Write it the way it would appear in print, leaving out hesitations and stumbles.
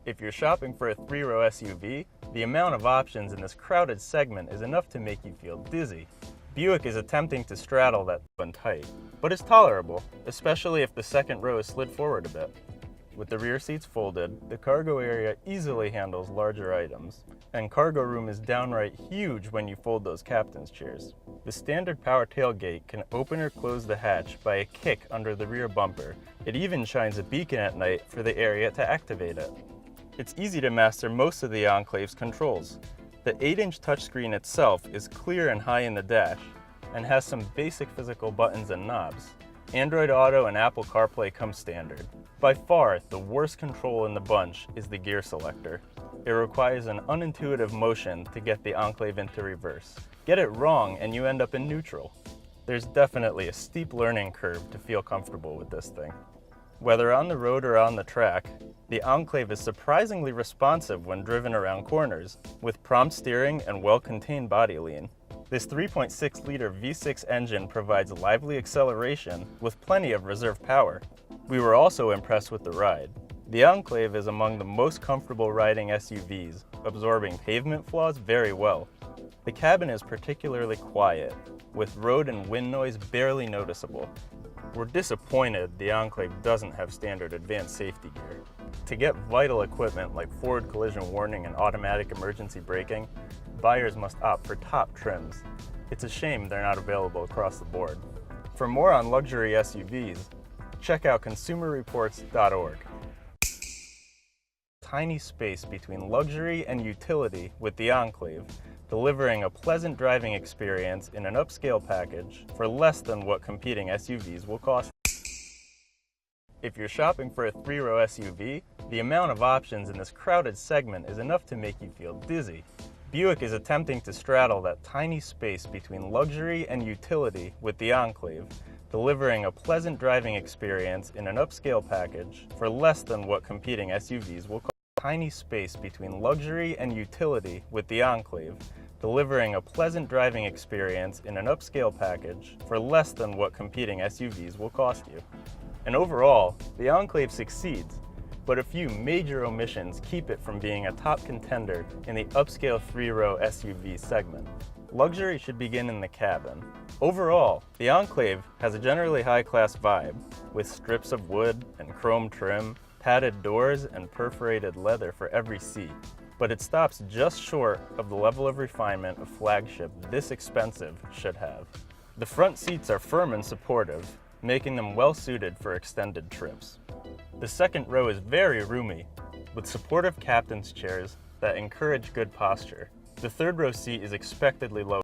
If you're shopping for a three-row SUV, the amount of options in this crowded segment is enough to make you feel dizzy. Buick is attempting to straddle that one tight, but it's tolerable, especially if the second row is slid forward a bit. With the rear seats folded, the cargo area easily handles larger items, and cargo room is downright huge when you fold those captain's chairs. The standard power tailgate can open or close the hatch by a kick under the rear bumper. It even shines a beacon at night for the area to activate it. It's easy to master most of the Enclave's controls. The 8-inch touchscreen itself is clear and high in the dash, and has some basic physical buttons and knobs. Android Auto and Apple CarPlay come standard. By far, the worst control in the bunch is the gear selector. It requires an unintuitive motion to get the Enclave into reverse. Get it wrong and you end up in neutral. There's definitely a steep learning curve to feel comfortable with this thing. Whether on the road or on the track, the Enclave is surprisingly responsive when driven around corners, with prompt steering and well-contained body lean. This 3.6-liter V6 engine provides lively acceleration with plenty of reserve power. We were also impressed with the ride. The Enclave is among the most comfortable riding SUVs, absorbing pavement flaws very well. The cabin is particularly quiet, with road and wind noise barely noticeable. We're disappointed the Enclave doesn't have standard advanced safety gear. To get vital equipment like forward collision warning and automatic emergency braking, buyers must opt for top trims. It's a shame they're not available across the board. For more on luxury SUVs, check out consumerreports.org. Tiny space between luxury and utility with the Enclave, delivering a pleasant driving experience in an upscale package for less than what competing SUVs will cost. If you're shopping for a three-row SUV, the amount of options in this crowded segment is enough to make you feel dizzy. Buick is attempting to straddle that tiny space between luxury and utility with the Enclave, delivering a pleasant driving experience in an upscale package for less than what competing SUVs will cost. Tiny space between luxury and utility with the Enclave, delivering a pleasant driving experience in an upscale package for less than what competing SUVs will cost you. And overall, the Enclave succeeds, but a few major omissions keep it from being a top contender in the upscale three-row SUV segment. Luxury should begin in the cabin. Overall, the Enclave has a generally high-class vibe, with strips of wood and chrome trim, padded doors, and perforated leather for every seat. But it stops just short of the level of refinement a flagship this expensive should have. The front seats are firm and supportive, making them well-suited for extended trips. The second row is very roomy, with supportive captain's chairs that encourage good posture. The third row seat is expectedly low.